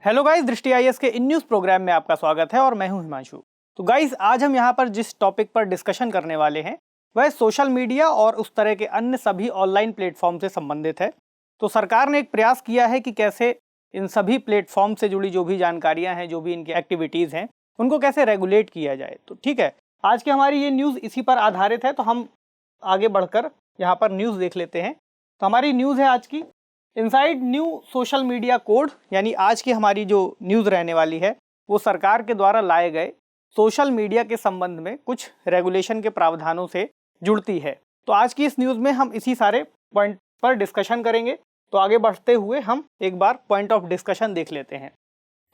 Hello guys, दृष्टि IAS के in news programme में आपका स्वागत है और मैं हूं हिमांशु। तो गाइस, आज हम यहां पर जिस टॉपिक पर डिस्कशन करने वाले हैं वह सोशल मीडिया और उस तरह के अन्य सभी ऑनलाइन प्लेटफॉर्म से संबंधित है। तो सरकार ने एक प्रयास किया है कि कैसे इन सभी प्लेटफॉर्म से जुड़ी जो भी जानकारियाँ हैं, जो भी इनकी एक्टिविटीज़ हैं, उनको कैसे रेगुलेट किया जाए। तो ठीक है, आज की हमारी ये न्यूज़ इसी पर आधारित है। तो हम आगे बढ़कर यहाँ पर न्यूज़ देख लेते हैं। तो हमारी न्यूज़ है आज की inside new social media code, यानी आज की हमारी जो न्यूज़ रहने वाली है वो सरकार के द्वारा लाए गए सोशल मीडिया के संबंध में कुछ रेगुलेशन के प्रावधानों से जुड़ती है। तो आज की इस न्यूज़ में हम इसी सारे पॉइंट पर डिस्कशन करेंगे। तो आगे बढ़ते हुए हम एक बार पॉइंट ऑफ डिस्कशन देख लेते हैं।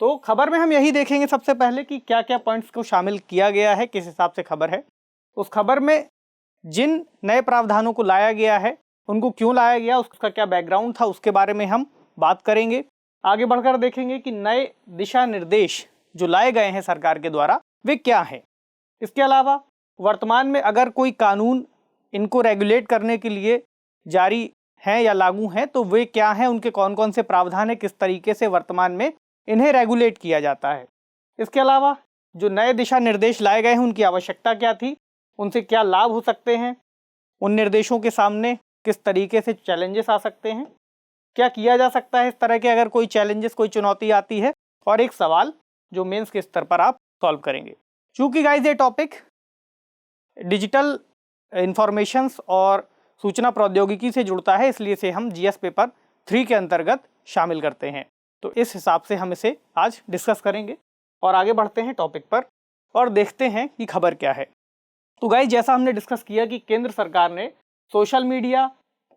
तो खबर में हम यही देखेंगे सबसे पहले कि क्या क्या पॉइंट्स को शामिल किया गया है, किस हिसाब से खबर है। उस खबर में जिन नए प्रावधानों को लाया गया है उनको क्यों लाया गया, उसका क्या बैकग्राउंड था, उसके बारे में हम बात करेंगे। आगे बढ़कर देखेंगे कि नए दिशा निर्देश जो लाए गए हैं सरकार के द्वारा वे क्या हैं। इसके अलावा वर्तमान में अगर कोई कानून इनको रेगुलेट करने के लिए जारी हैं या लागू हैं तो वे क्या हैं, उनके कौन कौन से प्रावधान हैं, किस तरीके से वर्तमान में इन्हें रेगुलेट किया जाता है। इसके अलावा जो नए दिशा निर्देश लाए गए हैं उनकी आवश्यकता क्या थी, उनसे क्या लाभ हो सकते हैं, उन निर्देशों के सामने किस तरीके से चैलेंजेस आ सकते हैं, क्या किया जा सकता है इस तरह के अगर कोई चैलेंजेस, कोई चुनौती आती है, और एक सवाल जो मेंस के स्तर पर आप सॉल्व करेंगे। चूँकि गाइस ये टॉपिक डिजिटल इंफॉर्मेशंस और सूचना प्रौद्योगिकी से जुड़ता है, इसलिए इसे हम जीएस पेपर 3 के अंतर्गत शामिल करते हैं। तो इस हिसाब से हम इसे आज डिस्कस करेंगे और आगे बढ़ते हैं टॉपिक पर और देखते हैं कि खबर क्या है। तो गाइस, जैसा हमने डिस्कस किया कि केंद्र सरकार ने सोशल मीडिया,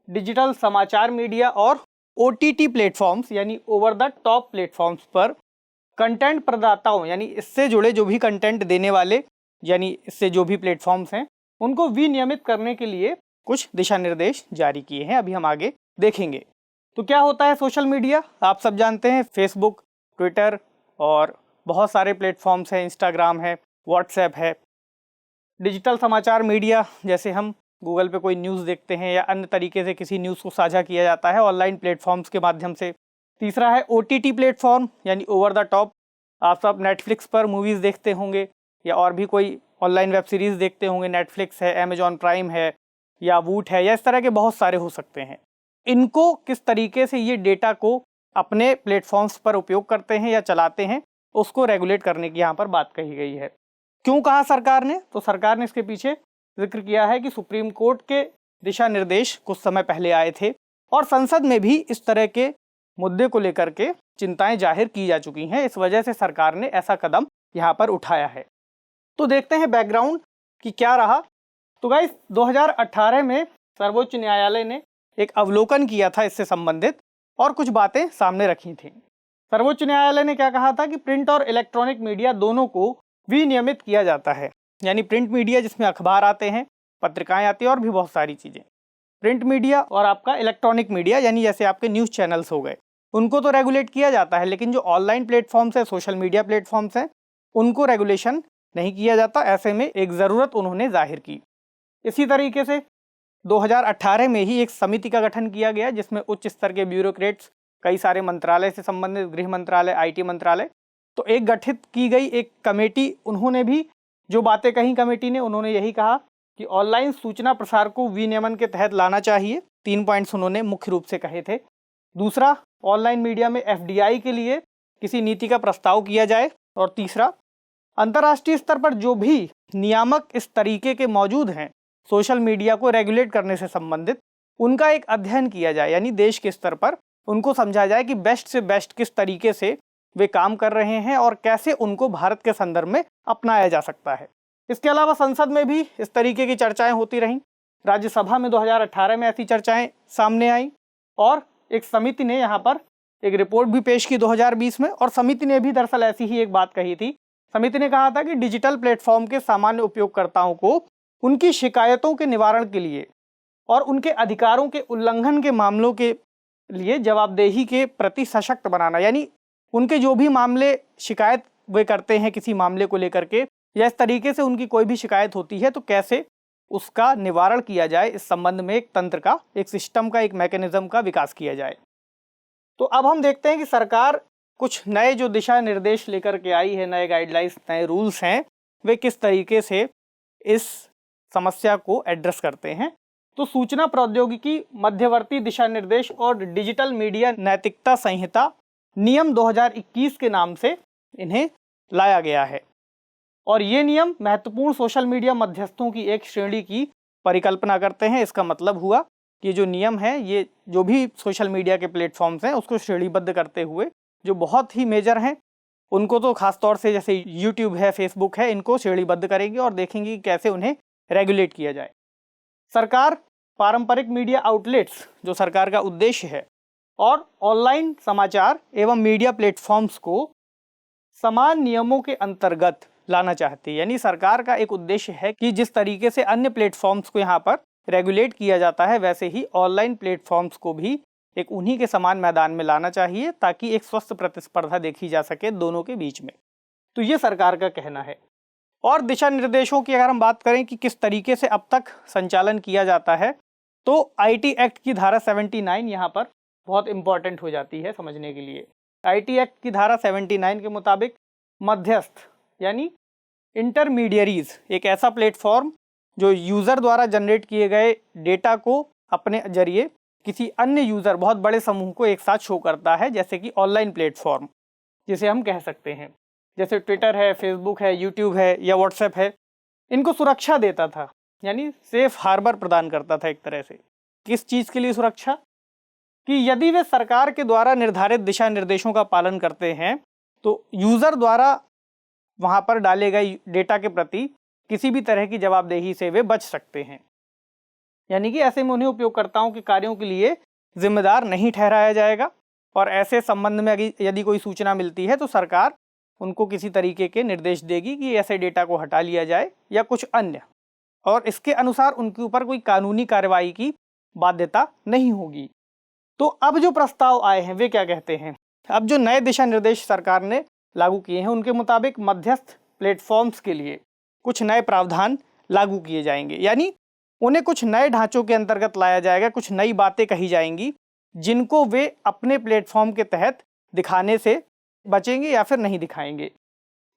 डिजिटल समाचार मीडिया और ओटीटी प्लेटफॉर्म्स यानी ओवर द टॉप प्लेटफॉर्म्स पर कंटेंट प्रदाताओं यानी इससे जुड़े जो भी कंटेंट देने वाले यानी इससे जो भी प्लेटफॉर्म्स हैं उनको विनियमित करने के लिए कुछ दिशा निर्देश जारी किए हैं। अभी हम आगे देखेंगे। तो क्या होता है सोशल मीडिया, आप सब जानते हैं, फेसबुक, ट्विटर और बहुत सारे प्लेटफॉर्म्स हैं, इंस्टाग्राम है, व्हाट्सएप है। डिजिटल समाचार मीडिया जैसे हम गूगल पे कोई न्यूज़ देखते हैं या अन्य तरीके से किसी न्यूज़ को साझा किया जाता है ऑनलाइन प्लेटफॉर्म्स के माध्यम से। तीसरा है ओटीटी प्लेटफॉर्म यानी ओवर द टॉप, आप सब नेटफ्लिक्स पर मूवीज़ देखते होंगे या और भी कोई ऑनलाइन वेब सीरीज़ देखते होंगे, नेटफ्लिक्स है, अमेजॉन प्राइम है या वूट है या इस तरह के बहुत सारे हो सकते हैं। इनको किस तरीके से ये डेटा को अपने प्लेटफॉर्म्स पर उपयोग करते हैं या चलाते हैं उसको रेगुलेट करने की यहाँ पर बात कही गई है। क्यों कहा सरकार ने? तो सरकार ने इसके पीछे जिक्र किया है कि सुप्रीम कोर्ट के दिशा निर्देश कुछ समय पहले आए थे और संसद में भी इस तरह के मुद्दे को लेकर के चिंताएं जाहिर की जा चुकी हैं। इस वजह से सरकार ने ऐसा कदम यहाँ पर उठाया है। तो देखते हैं बैकग्राउंड कि क्या रहा। तो गाइस, 2018 में सर्वोच्च न्यायालय ने एक अवलोकन किया था इससे संबंधित और कुछ बातें सामने रखी थी। सर्वोच्च न्यायालय ने क्या कहा था कि प्रिंट और इलेक्ट्रॉनिक मीडिया दोनों को विनियमित किया जाता है, यानी प्रिंट मीडिया जिसमें अखबार आते हैं, पत्रिकाएं आती हैं और भी बहुत सारी चीज़ें, प्रिंट मीडिया और आपका इलेक्ट्रॉनिक मीडिया यानी जैसे आपके न्यूज़ चैनल्स हो गए, उनको तो रेगुलेट किया जाता है, लेकिन जो ऑनलाइन प्लेटफॉर्म्स हैं, सोशल मीडिया प्लेटफॉर्म्स हैं, उनको रेगुलेशन नहीं किया जाता। ऐसे में एक ज़रूरत उन्होंने जाहिर की। इसी तरीके से 2018 में ही एक समिति का गठन किया गया जिसमें उच्च स्तर के ब्यूरोक्रेट्स, कई सारे मंत्रालय से संबंधित, गृह मंत्रालय, आईटी मंत्रालय, तो एक गठित की गई एक कमेटी, उन्होंने भी जो बातें कही कमेटी ने, उन्होंने यही कहा कि ऑनलाइन सूचना प्रसार को विनियमन के तहत लाना चाहिए। 3 पॉइंट्स उन्होंने मुख्य रूप से कहे थे। दूसरा, ऑनलाइन मीडिया में एफडीआई के लिए किसी नीति का प्रस्ताव किया जाए। और तीसरा, अंतर्राष्ट्रीय स्तर पर जो भी नियामक इस तरीके के मौजूद हैं सोशल मीडिया को रेगुलेट करने से संबंधित, उनका एक अध्ययन किया जाए, यानी देश के स्तर पर उनको समझा जाए कि बेस्ट से बेस्ट किस तरीके से वे काम कर रहे हैं और कैसे उनको भारत के संदर्भ में अपनाया जा सकता है। इसके अलावा संसद में भी इस तरीके की चर्चाएं होती रहीं। राज्यसभा में 2018 में ऐसी चर्चाएं सामने आई और एक समिति ने यहाँ पर एक रिपोर्ट भी पेश की 2020 में, और समिति ने भी दरअसल ऐसी ही एक बात कही थी। समिति ने कहा था कि डिजिटल प्लेटफॉर्म के सामान्य उपयोगकर्ताओं को उनकी शिकायतों के निवारण के लिए और उनके अधिकारों के उल्लंघन के मामलों के लिए जवाबदेही के प्रति सशक्त बनाना, यानी उनके जो भी मामले, शिकायत वे करते हैं किसी मामले को लेकर के या इस तरीके से उनकी कोई भी शिकायत होती है तो कैसे उसका निवारण किया जाए, इस संबंध में एक तंत्र का, एक सिस्टम का, एक मैकेनिज्म का विकास किया जाए। तो अब हम देखते हैं कि सरकार कुछ नए जो दिशा निर्देश लेकर के आई है, नए गाइडलाइंस, नए रूल्स हैं, वे किस तरीके से इस समस्या को एड्रेस करते हैं। तो सूचना प्रौद्योगिकी मध्यवर्ती दिशा निर्देश और डिजिटल मीडिया नैतिकता संहिता नियम 2021 के नाम से इन्हें लाया गया है। और ये नियम महत्वपूर्ण सोशल मीडिया मध्यस्थों की एक श्रेणी की परिकल्पना करते हैं। इसका मतलब हुआ कि जो नियम है, ये जो भी सोशल मीडिया के प्लेटफॉर्म्स हैं उसको श्रेणीबद्ध करते हुए जो बहुत ही मेजर हैं उनको तो खास तौर से, जैसे यूट्यूब है, फेसबुक है, इनको श्रेणीबद्ध करेंगे और देखेंगे कि कैसे उन्हें रेगुलेट किया जाए। सरकार पारंपरिक मीडिया आउटलेट्स, जो सरकार का उद्देश्य है, और ऑनलाइन समाचार एवं मीडिया प्लेटफॉर्म्स को समान नियमों के अंतर्गत लाना चाहती है। यानी सरकार का एक उद्देश्य है कि जिस तरीके से अन्य प्लेटफॉर्म्स को यहाँ पर रेगुलेट किया जाता है, वैसे ही ऑनलाइन प्लेटफॉर्म्स को भी एक उन्हीं के समान मैदान में लाना चाहिए, ताकि एक स्वस्थ प्रतिस्पर्धा देखी जा सके दोनों के बीच में। तो ये सरकार का कहना है। और दिशा निर्देशों की अगर हम बात करें कि किस तरीके से अब तक संचालन किया जाता है, तो आईटी एक्ट की धारा 79 यहाँ पर बहुत इंपॉर्टेंट हो जाती है समझने के लिए। आईटी एक्ट की धारा 79 के मुताबिक मध्यस्थ यानी इंटरमीडियरीज एक ऐसा प्लेटफॉर्म जो यूज़र द्वारा जनरेट किए गए डेटा को अपने जरिए किसी अन्य यूज़र, बहुत बड़े समूह को एक साथ शो करता है, जैसे कि ऑनलाइन प्लेटफॉर्म जिसे हम कह सकते हैं, जैसे ट्विटर है, फेसबुक है, यूट्यूब है या व्हाट्सएप है, इनको सुरक्षा देता था, यानी सेफ हार्बर प्रदान करता था एक तरह से। किस चीज़ के लिए सुरक्षा? कि यदि वे सरकार के द्वारा निर्धारित दिशा निर्देशों का पालन करते हैं तो यूज़र द्वारा वहाँ पर डाले गए डेटा के प्रति किसी भी तरह की जवाबदेही से वे बच सकते हैं। यानी कि ऐसे में उन्हें उपयोगकर्ताओं के कार्यों के लिए जिम्मेदार नहीं ठहराया जाएगा, और ऐसे संबंध में यदि कोई सूचना मिलती है तो सरकार उनको किसी तरीके के निर्देश देगी कि ऐसे डेटा को हटा लिया जाए या कुछ अन्य, और इसके अनुसार उनके ऊपर कोई कानूनी कार्रवाई की बाध्यता नहीं होगी। तो अब जो प्रस्ताव आए हैं वे क्या कहते हैं? अब जो नए दिशा निर्देश सरकार ने लागू किए हैं उनके मुताबिक मध्यस्थ प्लेटफॉर्म्स के लिए कुछ नए प्रावधान लागू किए जाएंगे, यानी उन्हें कुछ नए ढांचों के अंतर्गत लाया जाएगा, कुछ नई बातें कही जाएंगी जिनको वे अपने प्लेटफॉर्म के तहत दिखाने से बचेंगे या फिर नहीं दिखाएंगे।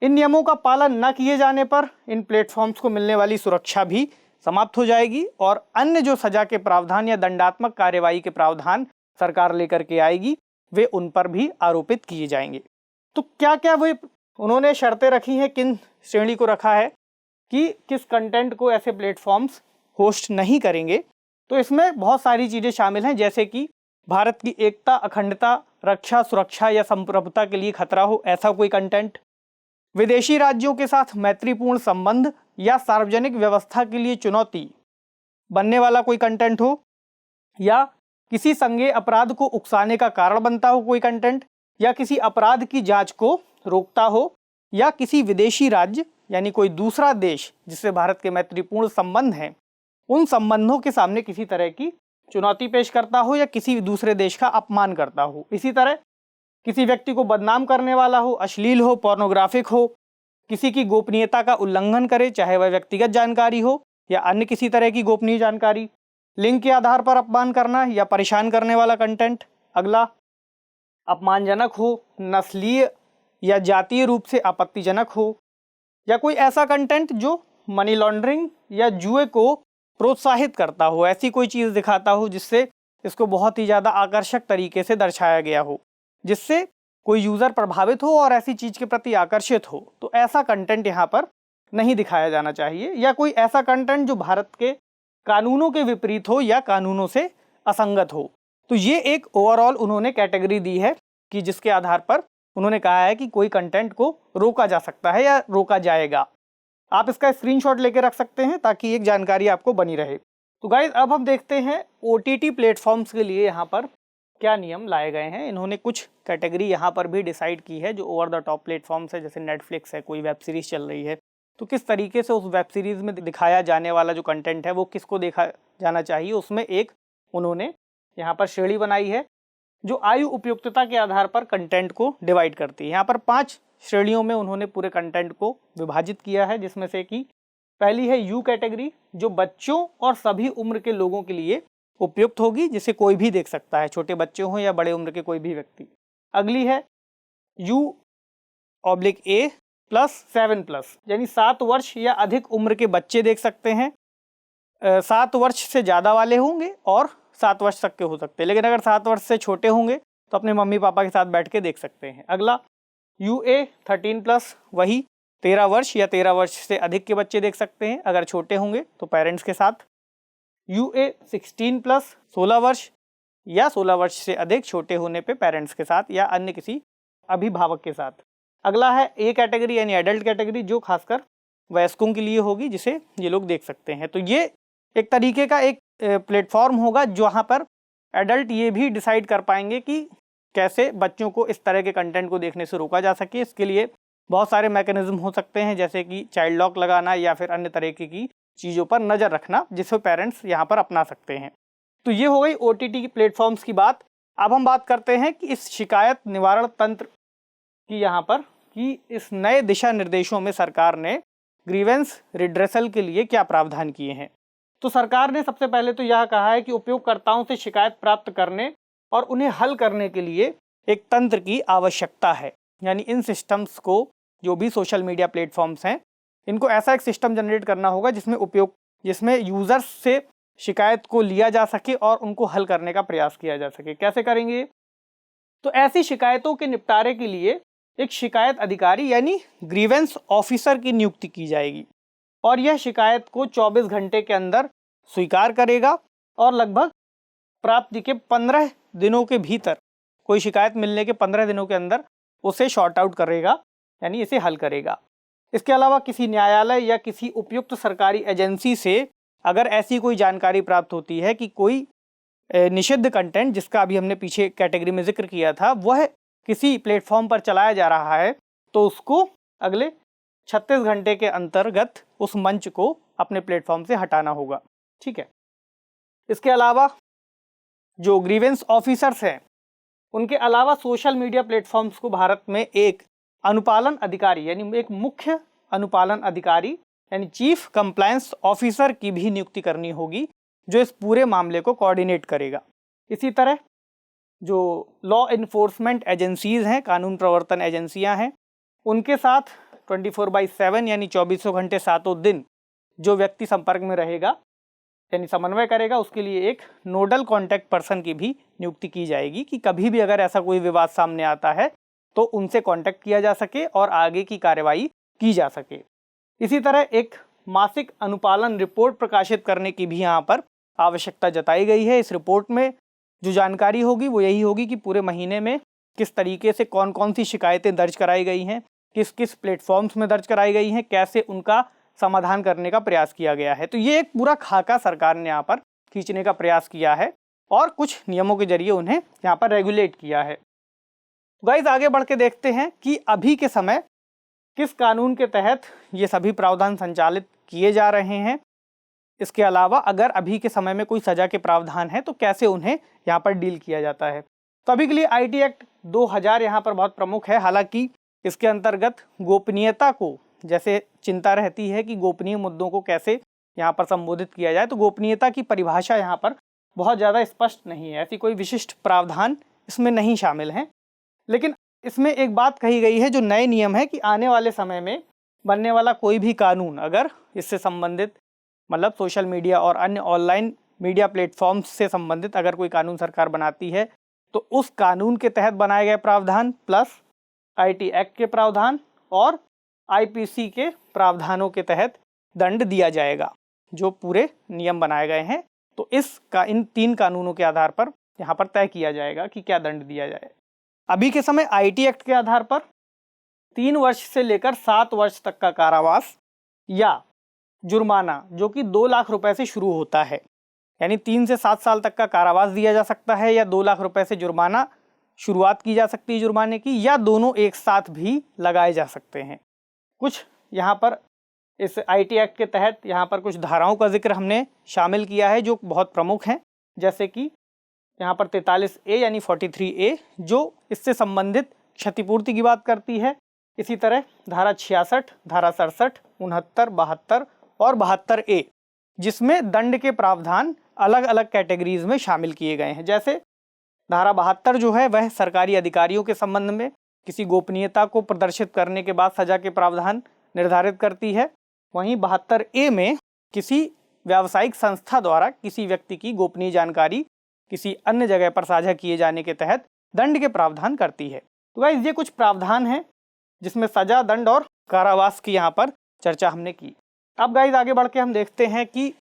इन नियमों का पालन न किए जाने पर इन प्लेटफॉर्म्स को मिलने वाली सुरक्षा भी समाप्त हो जाएगी, और अन्य जो सजा के प्रावधान या दंडात्मक कार्यवाही के प्रावधान सरकार लेकर के आएगी वे उन पर भी आरोपित किए जाएंगे। तो क्या क्या वे उन्होंने शर्तें रखी हैं, किन श्रेणी को रखा है कि किस कंटेंट को ऐसे प्लेटफॉर्म्स होस्ट नहीं करेंगे? तो इसमें बहुत सारी चीज़ें शामिल हैं, जैसे कि भारत की एकता, अखंडता, रक्षा, सुरक्षा या संप्रभुता के लिए खतरा हो ऐसा कोई कंटेंट, विदेशी राज्यों के साथ मैत्रीपूर्ण संबंध या सार्वजनिक व्यवस्था के लिए चुनौती बनने वाला कोई कंटेंट हो, या किसी संज्ञेय अपराध को उकसाने का कारण बनता हो कोई कंटेंट, या किसी अपराध की जांच को रोकता हो, या किसी विदेशी राज्य यानी कोई दूसरा देश जिससे भारत के मैत्रीपूर्ण संबंध हैं उन संबंधों के सामने किसी तरह की चुनौती पेश करता हो, या किसी दूसरे देश का अपमान करता हो। इसी तरह किसी व्यक्ति को बदनाम करने वाला हो, अश्लील हो, पोर्नोग्राफिक हो, किसी की गोपनीयता का उल्लंघन करे, चाहे वह व्यक्तिगत जानकारी हो या अन्य किसी तरह की गोपनीय जानकारी, लिंग के आधार पर अपमान करना या परेशान करने वाला कंटेंट। अगला, अपमानजनक हो, नस्लीय या जातीय रूप से आपत्तिजनक हो, या कोई ऐसा कंटेंट जो मनी लॉन्ड्रिंग या जुए को प्रोत्साहित करता हो, ऐसी कोई चीज़ दिखाता हो जिससे इसको बहुत ही ज़्यादा आकर्षक तरीके से दर्शाया गया हो, जिससे कोई यूज़र प्रभावित हो और ऐसी चीज़ के प्रति आकर्षित हो, तो ऐसा कंटेंट यहाँ पर नहीं दिखाया जाना चाहिए। या कोई ऐसा कंटेंट जो भारत के कानूनों के विपरीत हो या कानूनों से असंगत हो। तो ये एक ओवरऑल उन्होंने कैटेगरी दी है कि जिसके आधार पर उन्होंने कहा है कि कोई कंटेंट को रोका जा सकता है या रोका जाएगा। आप इसका स्क्रीनशॉट लेके रख सकते हैं ताकि एक जानकारी आपको बनी रहे। तो गाइज अब हम देखते हैं OTT प्लेटफॉर्म्स के लिए यहाँ पर क्या नियम लाए गए हैं। इन्होंने कुछ कैटेगरी यहाँ पर भी डिसाइड की है जो ओवर द टॉप प्लेटफॉर्म्स है, जैसे नेटफ्लिक्स है, कोई वेब सीरीज़ चल रही है तो किस तरीके से उस वेब सीरीज़ में दिखाया जाने वाला जो कंटेंट है वो किसको देखा जाना चाहिए, उसमें एक उन्होंने यहाँ पर श्रेणी बनाई है जो आयु उपयुक्तता के आधार पर कंटेंट को डिवाइड करती है। यहाँ पर 5 श्रेणियों में उन्होंने पूरे कंटेंट को विभाजित किया है, जिसमें से कि पहली है यू कैटेगरी जो बच्चों और सभी उम्र के लोगों के लिए उपयुक्त होगी, जिसे कोई भी देख सकता है, छोटे बच्चे हों या बड़े उम्र के कोई भी व्यक्ति। अगली है U/A +7+ यानी 7 वर्ष या अधिक उम्र के बच्चे देख सकते हैं। 7 वर्ष से ज़्यादा वाले होंगे और 7 वर्ष तक के हो सकते हैं, लेकिन अगर 7 वर्ष से छोटे होंगे तो अपने मम्मी पापा के साथ बैठ के देख सकते हैं। अगला UA13+, वही 13 वर्ष या 13 वर्ष से अधिक के बच्चे देख सकते हैं, अगर छोटे होंगे तो पेरेंट्स के साथ। UA16+, 16 वर्ष या 16 वर्ष से अधिक छोटे होने पे पेरेंट्स के साथ या अन्य किसी अभिभावक के साथ। अगला है A कैटेगरी यानी एडल्ट कैटेगरी, जो खासकर वयस्कों के लिए होगी, जिसे ये लोग देख सकते हैं। तो ये एक तरीके का एक प्लेटफॉर्म होगा जहाँ पर एडल्ट ये भी डिसाइड कर पाएंगे कि कैसे बच्चों को इस तरह के कंटेंट को देखने से रोका जा सके। इसके लिए बहुत सारे मैकेनिज्म हो सकते हैं, जैसे कि चाइल्ड लॉक लगाना या फिर अन्य तरीके की चीज़ों पर नज़र रखना, जिसे पेरेंट्स यहाँ पर अपना सकते हैं। तो ये हो गई OTT प्लेटफॉर्म्स की बात। अब हम बात करते हैं कि इस शिकायत निवारण तंत्र की यहाँ पर कि इस नए दिशा निर्देशों में सरकार ने ग्रीवेंस रिड्रेसल के लिए क्या प्रावधान किए हैं। तो सरकार ने सबसे पहले तो यह कहा है कि उपयोगकर्ताओं से शिकायत प्राप्त करने और उन्हें हल करने के लिए एक तंत्र की आवश्यकता है। यानी इन सिस्टम्स को, जो भी सोशल मीडिया प्लेटफॉर्म्स हैं, इनको ऐसा एक सिस्टम जनरेट करना होगा जिसमें यूज़र्स से शिकायत को लिया जा सके और उनको हल करने का प्रयास किया जा सके। कैसे करेंगे? तो ऐसी शिकायतों के निपटारे के लिए एक शिकायत अधिकारी यानी ग्रीवेंस ऑफिसर की नियुक्ति की जाएगी और यह शिकायत को 24 घंटे के अंदर स्वीकार करेगा और लगभग प्राप्ति के 15 दिनों के भीतर, कोई शिकायत मिलने के 15 दिनों के अंदर उसे शॉर्ट आउट करेगा, यानी इसे हल करेगा। इसके अलावा किसी न्यायालय या किसी उपयुक्त सरकारी एजेंसी से अगर ऐसी कोई जानकारी प्राप्त होती है कि कोई निषिद्ध कंटेंट, जिसका अभी हमने पीछे कैटेगरी में जिक्र किया था, वह किसी प्लेटफॉर्म पर चलाया जा रहा है, तो उसको अगले 36 घंटे के अंतर्गत उस मंच को अपने प्लेटफॉर्म से हटाना होगा। ठीक है। इसके अलावा जो ग्रीवेंस ऑफिसर्स हैं, उनके अलावा सोशल मीडिया प्लेटफॉर्म्स को भारत में एक अनुपालन अधिकारी यानी एक मुख्य अनुपालन अधिकारी यानी चीफ कंप्लायंस ऑफिसर की भी नियुक्ति करनी होगी, जो इस पूरे मामले को कोऑर्डिनेट करेगा। इसी तरह जो लॉ इन्फोर्समेंट एजेंसीज़ हैं, कानून प्रवर्तन एजेंसियां हैं, उनके साथ 24/7 यानी 24 घंटे 7 दिन जो व्यक्ति संपर्क में रहेगा यानी समन्वय करेगा, उसके लिए एक नोडल कॉन्टैक्ट पर्सन की भी नियुक्ति की जाएगी कि कभी भी अगर ऐसा कोई विवाद सामने आता है तो उनसे कांटेक्ट किया जा सके और आगे की कार्रवाई की जा सके। इसी तरह एक मासिक अनुपालन रिपोर्ट प्रकाशित करने की भी यहाँ पर आवश्यकता जताई गई है। इस रिपोर्ट में जो जानकारी होगी वो यही होगी कि पूरे महीने में किस तरीके से कौन कौन सी शिकायतें दर्ज कराई गई हैं, किस किस प्लेटफॉर्म्स में दर्ज कराई गई हैं, कैसे उनका समाधान करने का प्रयास किया गया है। तो ये एक पूरा खाका सरकार ने यहाँ पर खींचने का प्रयास किया है और कुछ नियमों के जरिए उन्हें यहाँ पर रेगुलेट किया है। गाइस, आगे बढ़ के देखते हैं कि अभी के समय किस कानून के तहत ये सभी प्रावधान संचालित किए जा रहे हैं। इसके अलावा अगर अभी के समय में कोई सज़ा के प्रावधान है तो कैसे उन्हें यहाँ पर डील किया जाता है। तो अभी के लिए IT एक्ट 2000 यहाँ पर बहुत प्रमुख है। हालांकि इसके अंतर्गत गोपनीयता को, जैसे चिंता रहती है कि गोपनीय मुद्दों को कैसे यहाँ पर संबोधित किया जाए, तो गोपनीयता की परिभाषा यहाँ पर बहुत ज़्यादा स्पष्ट नहीं है। ऐसी कोई विशिष्ट प्रावधान इसमें नहीं शामिल हैं। लेकिन इसमें एक बात कही गई है, जो नए नियम है कि आने वाले समय में बनने वाला कोई भी कानून अगर इससे संबंधित, मतलब सोशल मीडिया और अन्य ऑनलाइन मीडिया प्लेटफॉर्म्स से संबंधित अगर कोई कानून सरकार बनाती है, तो उस कानून के तहत बनाए गए प्रावधान प्लस IT एक्ट के प्रावधान और IPC के प्रावधानों के तहत दंड दिया जाएगा, जो पूरे नियम बनाए गए हैं। तो इन 3 कानूनों के आधार पर यहाँ पर तय किया जाएगा कि क्या दंड दिया जाए। अभी के समय IT एक्ट के आधार पर 3 वर्ष से लेकर 7 वर्ष तक का कारावास या जुर्माना, जो कि 2 लाख रुपए से शुरू होता है, यानी 3 से 7 साल तक का कारावास दिया जा सकता है या 2 लाख रुपए से जुर्माना शुरुआत की जा सकती है जुर्माने की, या दोनों एक साथ भी लगाए जा सकते हैं। कुछ यहाँ पर इस IT एक्ट के तहत यहाँ पर कुछ धाराओं का जिक्र हमने शामिल किया है जो बहुत प्रमुख हैं, जैसे कि यहाँ पर 43A यानी 43A जो इससे संबंधित क्षतिपूर्ति की बात करती है। इसी तरह धारा 66, धारा 67, 69, 72 और 72A, जिसमें दंड के प्रावधान अलग अलग कैटेगरीज में शामिल किए गए हैं। जैसे धारा 72 जो है वह सरकारी अधिकारियों के संबंध में, किसी गोपनीयता को प्रदर्शित करने के बाद सजा के प्रावधान निर्धारित करती है। वहीं 72A में किसी व्यावसायिक संस्था द्वारा किसी व्यक्ति की गोपनीय जानकारी किसी अन्य जगह पर साझा किए जाने के तहत दंड के प्रावधान करती है। तो गाइस, ये कुछ प्रावधान हैं जिसमें सजा, दंड और कारावास की यहाँ पर चर्चा हमने की। अब गाइस आगे बढ़ के हम देखते हैं कि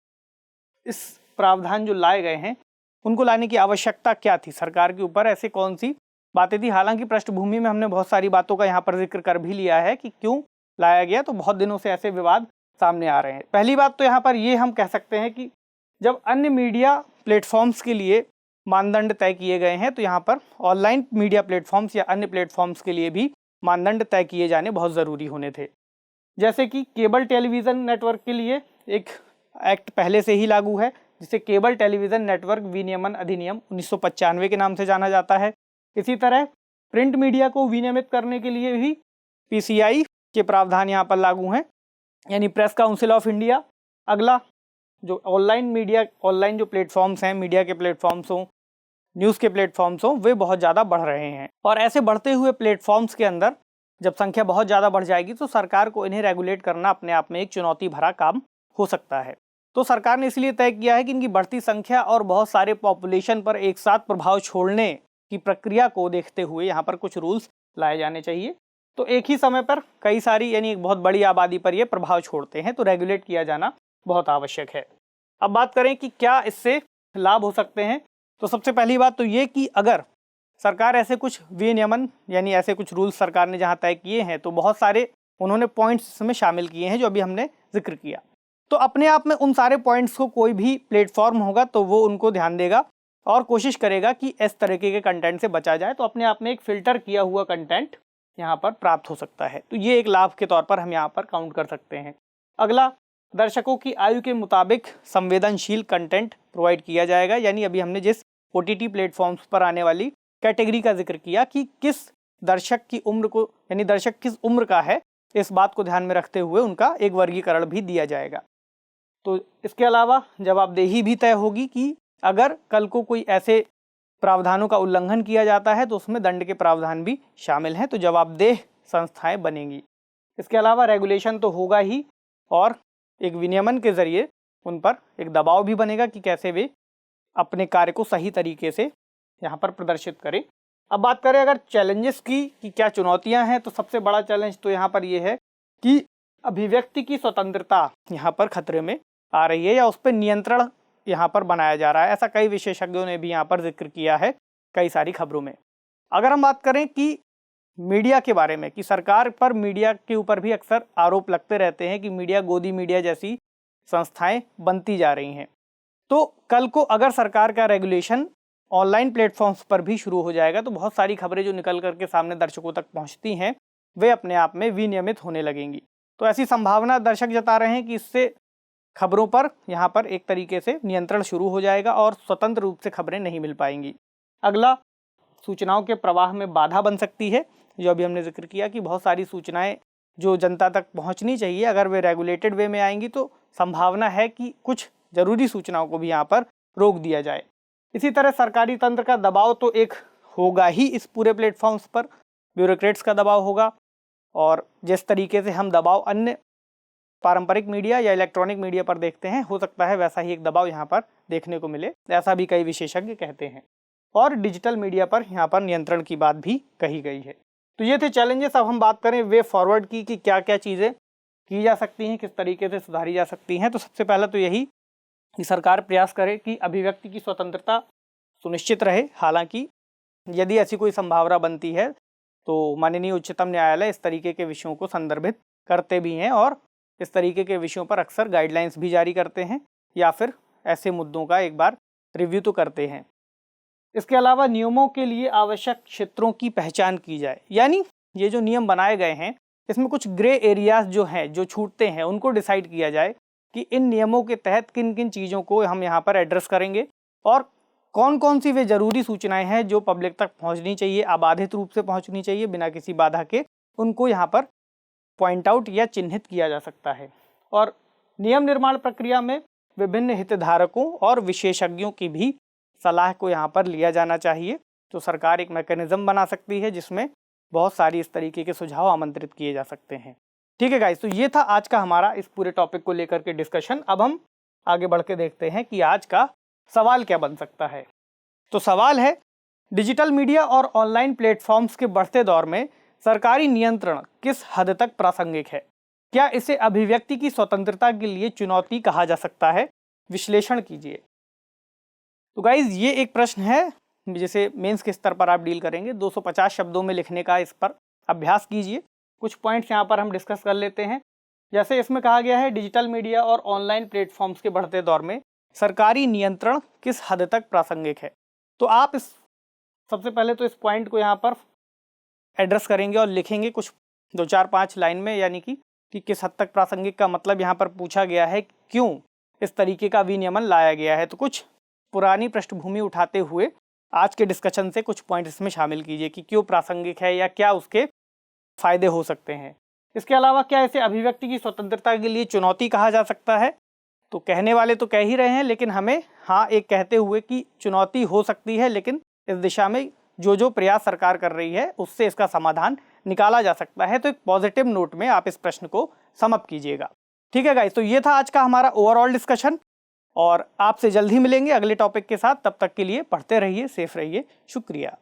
इस प्रावधान जो लाए गए हैं उनको लाने की आवश्यकता क्या थी, सरकार के ऊपर ऐसे कौन सी बातें थी। हालांकि पृष्ठभूमि में हमने बहुत सारी बातों का यहाँ पर जिक्र कर भी लिया है कि क्यों लाया गया, तो बहुत दिनों से ऐसे विवाद सामने आ रहे हैं। पहली बात तो यहाँ पर ये हम कह सकते हैं कि जब अन्य मीडिया प्लेटफॉर्म्स के लिए मानदंड तय किए गए हैं तो यहाँ पर ऑनलाइन मीडिया प्लेटफॉर्म्स या अन्य प्लेटफॉर्म्स के लिए भी मानदंड तय किए जाने बहुत ज़रूरी होने थे। जैसे कि केबल टेलीविज़न नेटवर्क के लिए एक एक्ट पहले से ही लागू है जिसे केबल टेलीविज़न नेटवर्क विनियमन अधिनियम 1995 के नाम से जाना जाता है। इसी तरह प्रिंट मीडिया को विनियमित करने के लिए भी PCI के प्रावधान यहाँ पर लागू हैं, यानी प्रेस काउंसिल ऑफ इंडिया। अगला जो ऑनलाइन जो प्लेटफॉर्म्स हैं, मीडिया के प्लेटफॉर्म्स हों, न्यूज़ के प्लेटफॉर्म्स हों, वे बहुत ज़्यादा बढ़ रहे हैं और ऐसे बढ़ते हुए प्लेटफॉर्म्स के अंदर जब संख्या बहुत ज़्यादा बढ़ जाएगी तो सरकार को इन्हें रेगुलेट करना अपने आप में एक चुनौती भरा काम हो सकता है। तो सरकार ने इसलिए तय किया है कि इनकी बढ़ती संख्या और बहुत सारे पॉपुलेशन पर एक साथ प्रभाव छोड़ने की प्रक्रिया को देखते हुए यहाँ पर कुछ रूल्स लाए जाने चाहिए। तो एक ही समय पर कई सारी यानी एक बहुत बड़ी आबादी पर ये प्रभाव छोड़ते हैं, तो रेगुलेट किया जाना बहुत आवश्यक है। अब बात करें कि क्या इससे लाभ हो सकते हैं, तो सबसे पहली बात तो ये कि अगर सरकार ऐसे कुछ विनियमन यानी ऐसे कुछ रूल्स सरकार ने जहाँ तय किए हैं तो बहुत सारे उन्होंने पॉइंट्स इसमें शामिल किए हैं जो अभी हमने जिक्र किया। तो अपने आप में उन सारे पॉइंट्स को कोई भी प्लेटफॉर्म होगा तो वो उनको ध्यान देगा और कोशिश करेगा कि इस तरीके के कंटेंट से बचा जाए, तो अपने आप में एक फ़िल्टर किया हुआ कंटेंट यहाँ पर प्राप्त हो सकता है। तो ये एक लाभ के तौर पर हम यहाँ पर काउंट कर सकते हैं। अगला, दर्शकों की आयु के मुताबिक संवेदनशील कंटेंट प्रोवाइड किया जाएगा, यानी अभी हमने जिस OTT प्लेटफॉर्म्स पर आने वाली कैटेगरी का जिक्र किया कि किस दर्शक की उम्र को यानी दर्शक किस उम्र का है, इस बात को ध्यान में रखते हुए उनका एक वर्गीकरण भी दिया जाएगा। तो इसके अलावा जवाबदेही भी तय होगी कि अगर कल को कोई ऐसे प्रावधानों का उल्लंघन किया जाता है तो उसमें दंड के प्रावधान भी शामिल हैं, तो जवाबदेह संस्थाएं बनेंगी। इसके अलावा रेगुलेशन तो होगा ही और एक विनियमन के ज़रिए उन पर एक दबाव भी बनेगा कि कैसे वे अपने कार्य को सही तरीके से यहाँ पर प्रदर्शित करें। अब बात करें अगर चैलेंजेस की कि क्या चुनौतियाँ हैं, तो सबसे बड़ा चैलेंज तो यहाँ पर ये है कि अभिव्यक्ति की स्वतंत्रता यहाँ पर खतरे में आ रही है या उस पर नियंत्रण यहाँ पर बनाया जा रहा है। ऐसा कई विशेषज्ञों ने भी यहाँ पर जिक्र किया है कई सारी खबरों में। अगर हम बात करें कि मीडिया के बारे में कि सरकार पर मीडिया के ऊपर भी अक्सर आरोप लगते रहते हैं कि मीडिया गोदी मीडिया जैसी संस्थाएं बनती जा रही हैं, तो कल को अगर सरकार का रेगुलेशन ऑनलाइन प्लेटफॉर्म्स पर भी शुरू हो जाएगा तो बहुत सारी खबरें जो निकल करके सामने दर्शकों तक पहुंचती हैं वे अपने आप में विनियमित होने लगेंगी। तो ऐसी संभावना दर्शक जता रहे हैं कि इससे खबरों पर यहाँ पर एक तरीके से नियंत्रण शुरू हो जाएगा और स्वतंत्र रूप से खबरें नहीं मिल पाएंगी। अगला, सूचनाओं के प्रवाह में बाधा बन सकती है, जो अभी हमने जिक्र किया कि बहुत सारी सूचनाएं जो जनता तक पहुंचनी चाहिए अगर वे रेगुलेटेड वे में आएंगी तो संभावना है कि कुछ ज़रूरी सूचनाओं को भी यहाँ पर रोक दिया जाए। इसी तरह सरकारी तंत्र का दबाव तो एक होगा ही इस पूरे प्लेटफॉर्म्स पर, ब्यूरोक्रेट्स का दबाव होगा और जिस तरीके से हम दबाव अन्य पारंपरिक मीडिया या इलेक्ट्रॉनिक मीडिया पर देखते हैं, हो सकता है वैसा ही एक दबाव यहाँ पर देखने को मिले, ऐसा भी कई विशेषज्ञ कहते हैं। और डिजिटल मीडिया पर यहाँ पर नियंत्रण की बात भी कही गई है। तो ये थे चैलेंजेस। अब हम बात करें वे फॉरवर्ड की कि क्या क्या चीज़ें की जा सकती हैं, किस तरीके से सुधारी जा सकती हैं। तो सबसे पहले तो यही कि सरकार प्रयास करे कि अभिव्यक्ति की स्वतंत्रता सुनिश्चित रहे। हालांकि यदि ऐसी कोई संभावना बनती है तो माननीय उच्चतम न्यायालय इस तरीके के विषयों को संदर्भित करते भी हैं और इस तरीके के विषयों पर अक्सर गाइडलाइंस भी जारी करते हैं या फिर ऐसे मुद्दों का एक बार रिव्यू तो करते हैं। इसके अलावा नियमों के लिए आवश्यक क्षेत्रों की पहचान की जाए, यानी ये जो नियम बनाए गए हैं इसमें कुछ ग्रे एरियाज जो हैं, जो छूटते हैं, उनको डिसाइड किया जाए कि इन नियमों के तहत किन किन चीज़ों को हम यहाँ पर एड्रेस करेंगे और कौन कौन सी वे ज़रूरी सूचनाएं हैं जो पब्लिक तक पहुँचनी चाहिए, अबाधित रूप से पहुँचनी चाहिए, बिना किसी बाधा के, उनको यहाँ पर पॉइंट आउट या चिन्हित किया जा सकता है। और नियम निर्माण प्रक्रिया में विभिन्न हितधारकों और विशेषज्ञों की भी सलाह को यहाँ पर लिया जाना चाहिए। तो सरकार एक मैकेनिज़्म बना सकती है जिसमें बहुत सारी इस तरीके के सुझाव आमंत्रित किए जा सकते हैं। ठीक है गाइस, तो ये था आज का हमारा इस पूरे टॉपिक को लेकर के डिस्कशन। अब हम आगे बढ़ के देखते हैं कि आज का सवाल क्या बन सकता है। तो सवाल है, डिजिटल मीडिया और ऑनलाइन प्लेटफॉर्म्स के बढ़ते दौर में सरकारी नियंत्रण किस हद तक प्रासंगिक है? क्या इसे अभिव्यक्ति की स्वतंत्रता के लिए चुनौती कहा जा सकता है? विश्लेषण कीजिए। तो गाइज ये एक प्रश्न है जिसे मेंस के स्तर पर आप डील करेंगे। 250 शब्दों में लिखने का इस पर अभ्यास कीजिए। कुछ पॉइंट्स यहाँ पर हम डिस्कस कर लेते हैं। जैसे इसमें कहा गया है, डिजिटल मीडिया और ऑनलाइन प्लेटफॉर्म्स के बढ़ते दौर में सरकारी नियंत्रण किस हद तक प्रासंगिक है। तो आप इस सबसे पहले तो इस पॉइंट को यहाँ पर एड्रेस करेंगे और लिखेंगे कुछ 2-4-5 लाइन में, यानी कि किस हद तक प्रासंगिक का मतलब यहाँ पर पूछा गया है, क्यों इस तरीके का विनियमन लाया गया है। तो कुछ पुरानी पृष्ठभूमि उठाते हुए आज के डिस्कशन से कुछ पॉइंट इसमें शामिल कीजिए कि क्यों प्रासंगिक है या क्या उसके फायदे हो सकते हैं। इसके अलावा क्या इसे अभिव्यक्ति की स्वतंत्रता के लिए चुनौती कहा जा सकता है? तो कहने वाले तो कह ही रहे हैं, लेकिन हमें हाँ एक कहते हुए कि चुनौती हो सकती है, लेकिन इस दिशा में जो प्रयास सरकार कर रही है उससे इसका समाधान निकाला जा सकता है। तो एक पॉजिटिव नोट में आप इस प्रश्न को सम अप कीजिएगा। ठीक है गाइस, तो ये था आज का हमारा ओवरऑल डिस्कशन और आपसे जल्द ही मिलेंगे अगले टॉपिक के साथ। तब तक के लिए पढ़ते रहिए, सेफ रहिए। शुक्रिया।